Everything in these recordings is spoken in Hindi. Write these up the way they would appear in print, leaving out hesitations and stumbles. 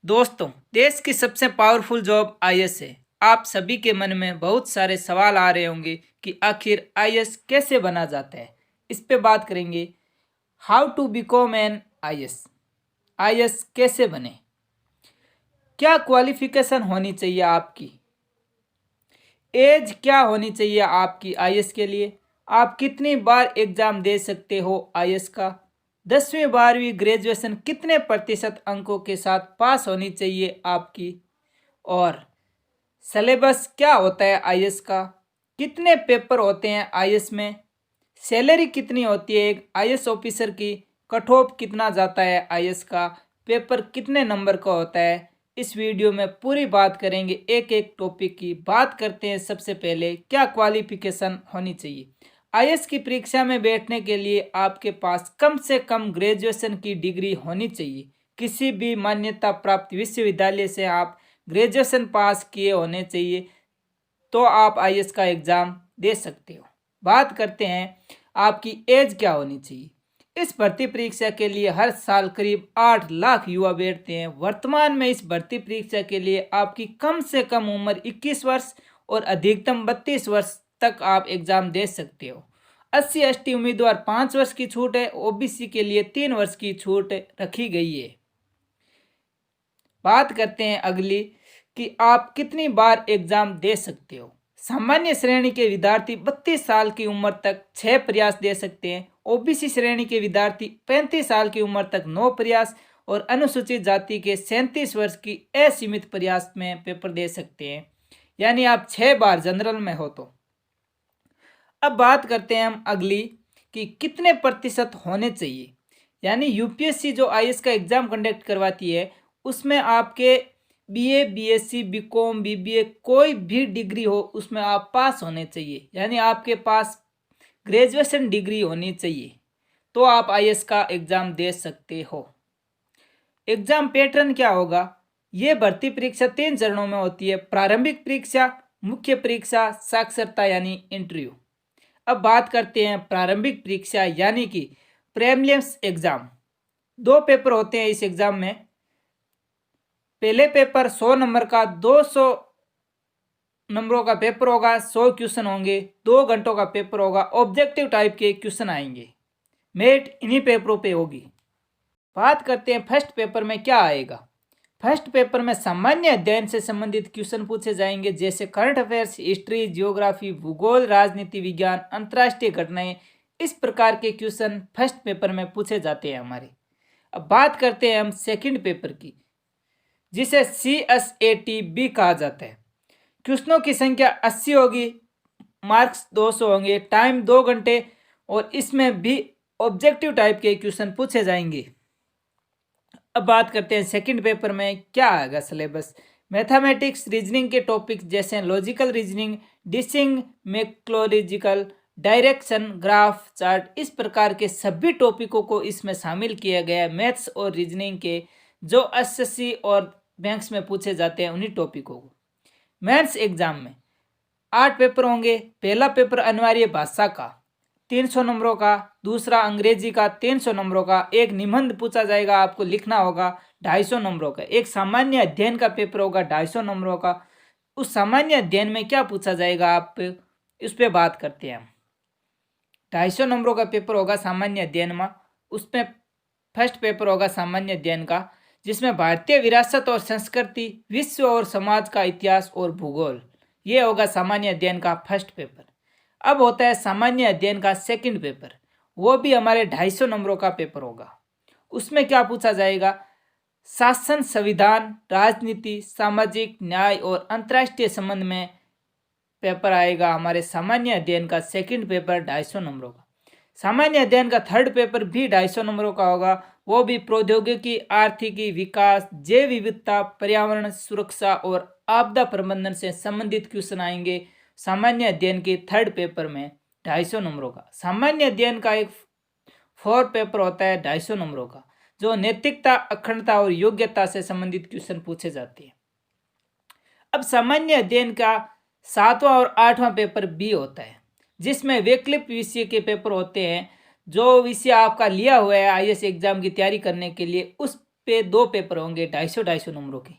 दोस्तों, देश की सबसे पावरफुल जॉब आईएएस है। आप सभी के मन में बहुत सारे सवाल आ रहे होंगे कि आखिर आईएएस कैसे बना जाता है। इस पे बात करेंगे। How to become an IAS. IAS कैसे बने, क्या क्वालिफिकेशन होनी चाहिए आपकी, एज क्या होनी चाहिए आपकी आईएएस के लिए, आप कितनी बार एग्जाम दे सकते हो आईएएस का, 10वीं 12वीं ग्रेजुएशन कितने प्रतिशत अंकों के साथ पास होनी चाहिए आपकी, और सिलेबस क्या होता है आईएएस का, कितने पेपर होते हैं आईएएस में, सैलरी कितनी होती है एक आईएएस ऑफिसर की, कट ऑफ कितना जाता है आईएएस का, पेपर कितने नंबर का होता है। इस वीडियो में पूरी बात करेंगे, एक एक टॉपिक की बात करते हैं। सबसे पहले क्या क्वालिफिकेशन होनी चाहिए। आईएएस की परीक्षा में बैठने के लिए आपके पास कम से कम ग्रेजुएशन की डिग्री होनी चाहिए। किसी भी मान्यता प्राप्त विश्वविद्यालय से आप ग्रेजुएशन पास किए होने चाहिए, तो आप आईएएस का एग्ज़ाम दे सकते हो। बात करते हैं आपकी एज क्या होनी चाहिए। इस भर्ती परीक्षा के लिए हर साल करीब 8 लाख युवा बैठते हैं। वर्तमान में इस भर्ती परीक्षा के लिए आपकी कम से कम उम्र 21 वर्ष और अधिकतम 32 वर्ष तक आप एग्ज़ाम दे सकते हो। 80 ST उम्मीदवार 5 वर्ष की छूट है। ओबीसी के लिए 3 वर्ष की छूट रखी गई है। बात करते हैं अगली कि आप कितनी बार एग्ज़ाम दे सकते हो। सामान्य श्रेणी के विद्यार्थी 32 साल की उम्र तक 6 प्रयास दे सकते हैं। ओबीसी श्रेणी के विद्यार्थी 35 साल की उम्र तक 9 प्रयास और अनुसूचित जाति के 37 वर्ष की असीमित प्रयास में पेपर दे सकते हैं, यानी आप 6 बार जनरल में हो तो। अब बात करते हैं हम अगली कि कितने प्रतिशत होने चाहिए, यानी यूपीएससी जो आईएएस का एग्ज़ाम कंडक्ट करवाती है उसमें आपके बीए, बीएससी, बीकॉम, बीबीए कोई भी डिग्री हो उसमें आप पास होने चाहिए, यानी आपके पास ग्रेजुएशन डिग्री होनी चाहिए, तो आप आईएएस का एग्ज़ाम दे सकते हो। एग्ज़ाम पैटर्न क्या होगा। ये भर्ती परीक्षा 3 चरणों में होती है। प्रारंभिक परीक्षा, मुख्य परीक्षा, साक्षरता यानी इंटरव्यू। अब बात करते हैं प्रारंभिक परीक्षा यानी कि प्रीलिम्स एग्ज़ाम। 2 पेपर होते हैं इस एग्ज़ाम में। पहले पेपर 100 नंबर का 200 नंबरों का पेपर होगा, 100 क्वेश्चन होंगे, 2 घंटों का पेपर होगा, ऑब्जेक्टिव टाइप के क्वेश्चन आएंगे, मेरिट इन्हीं पेपरों पे होगी। बात करते हैं फर्स्ट पेपर में क्या आएगा। फर्स्ट पेपर में सामान्य अध्ययन से संबंधित क्वेश्चन पूछे जाएंगे, जैसे करंट अफेयर्स, हिस्ट्री, जियोग्राफी, भूगोल, राजनीति विज्ञान, अंतर्राष्ट्रीय घटनाएं। इस प्रकार के क्वेश्चन फर्स्ट पेपर में पूछे जाते हैं हमारे। अब बात करते हैं हम सेकंड पेपर की, जिसे CSAT-B कहा जाता है। क्वेश्चनों की संख्या 80 होगी, मार्क्स 200 होंगे, टाइम 2 घंटे, और इसमें भी ऑब्जेक्टिव टाइप के क्वेश्चन पूछे जाएंगे। अब बात करते हैं सेकंड पेपर में क्या आएगा सिलेबस। मैथमेटिक्स, रीजनिंग के टॉपिक जैसे लॉजिकल रीजनिंग, डिसिंग, मैक्रोलॉजिकल, डायरेक्शन, ग्राफ, चार्ट, इस प्रकार के सभी टॉपिकों को इसमें शामिल किया गया है। मैथ्स और रीजनिंग के जो एसएससी और बैंक्स में पूछे जाते हैं उन्हीं टॉपिकों को। मेंस एग्जाम में 8 पेपर होंगे। पहला पेपर अनिवार्य भाषा का 300 नंबरों का, दूसरा अंग्रेजी का 300 नंबरों का, एक निबंध पूछा जाएगा, आपको लिखना होगा 250 नंबरों का, एक सामान्य अध्ययन का पेपर होगा 250 नंबरों का। उस सामान्य अध्ययन में क्या पूछा जाएगा आप इस पर बात करते हैं हम। 250 नंबरों का पेपर होगा सामान्य अध्ययन में। उसमें फर्स्ट पेपर होगा सामान्य अध्ययन का, जिसमें भारतीय विरासत और संस्कृति, विश्व और समाज का इतिहास और भूगोल, ये होगा सामान्य अध्ययन का फर्स्ट पेपर। अब होता है सामान्य अध्ययन का सेकंड पेपर, वो भी हमारे 250 नंबरों का पेपर होगा। उसमें क्या पूछा जाएगा, शासन, संविधान, राजनीति, सामाजिक न्याय और अंतर्राष्ट्रीय संबंध में पेपर आएगा हमारे सामान्य अध्ययन का सेकंड पेपर 250 नंबरों का। सामान्य अध्ययन का थर्ड पेपर भी 250 नंबरों का होगा, वो भी प्रौद्योगिकी, आर्थिकी, विकास, जैव विविधता, पर्यावरण सुरक्षा और आपदा प्रबंधन से संबंधित क्वेश्चन आएंगे सामान्य अध्ययन के थर्ड पेपर में 250 नंबरों का। सामान्य अध्ययन का एक 4 पेपर होता है 250 नंबरों का, जो नैतिकता, अखंडता और योग्यता से संबंधित क्वेश्चन पूछे जाते हैं। अब सामान्य अध्ययन का 7वां और 8वां पेपर भी होता है, जिसमें वैकल्पिक विषय के पेपर होते हैं। जो विषय आपका लिया हुआ है आईएएस एग्जाम की तैयारी करने के लिए, उस पे 2 पेपर होंगे 250-250 नंबरों के।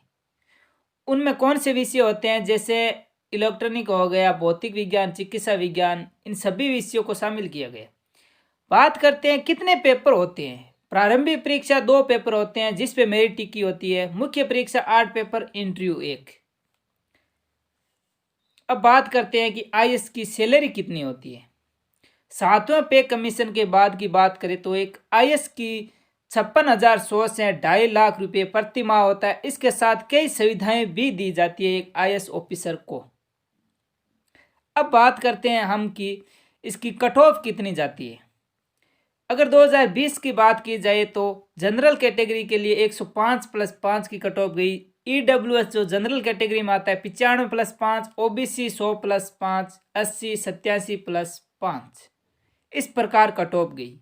उनमें कौन से विषय होते हैं, जैसे इलेक्ट्रॉनिक हो गया, भौतिक विज्ञान, चिकित्सा विज्ञान, इन सभी विषयों को शामिल किया गया। बात करते हैं कितने पेपर होते हैं। प्रारंभिक परीक्षा 2 पेपर होते हैं जिस पे मेरिट टिकी होती है। मुख्य परीक्षा 8 पेपर, इंटरव्यू 1। अब बात करते हैं कि आईएएस की सैलरी कितनी होती है। 7वें पे कमीशन के बाद की बात करें तो एक आईएएस की 56,100 से 2.5 लाख रुपए प्रति माह होता है। इसके साथ कई सुविधाएं भी दी जाती है एक आईएएस ऑफिसर को। अब बात करते हैं हम कि इसकी कट ऑफ कितनी जाती है। अगर 2020 की बात की जाए तो जनरल कैटेगरी के लिए 105+5 की कट ऑफ गई। ईडब्ल्यूएस जो जनरल कैटेगरी में आता है 95+5, ओबीसी 100+5, एससी 87+5, इस प्रकार कट ऑफ गई।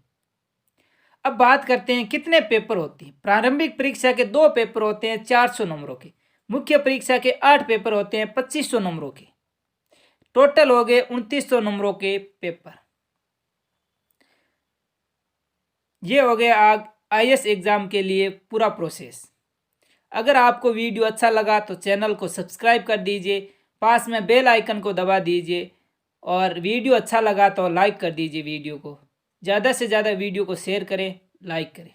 अब बात करते हैं कितने पेपर होते हैं। प्रारंभिक परीक्षा के 2 पेपर होते हैं 400 नंबरों के। मुख्य परीक्षा के 8 पेपर होते हैं 2500 नंबरों के। टोटल हो गए 2900 नंबरों के पेपर। ये हो गया आईएएस एग्जाम के लिए पूरा प्रोसेस। अगर आपको वीडियो अच्छा लगा तो चैनल को सब्सक्राइब कर दीजिए, पास में बेल आइकन को दबा दीजिए, और वीडियो अच्छा लगा तो लाइक कर दीजिए। वीडियो को ज़्यादा से ज़्यादा वीडियो को शेयर करें, लाइक करें।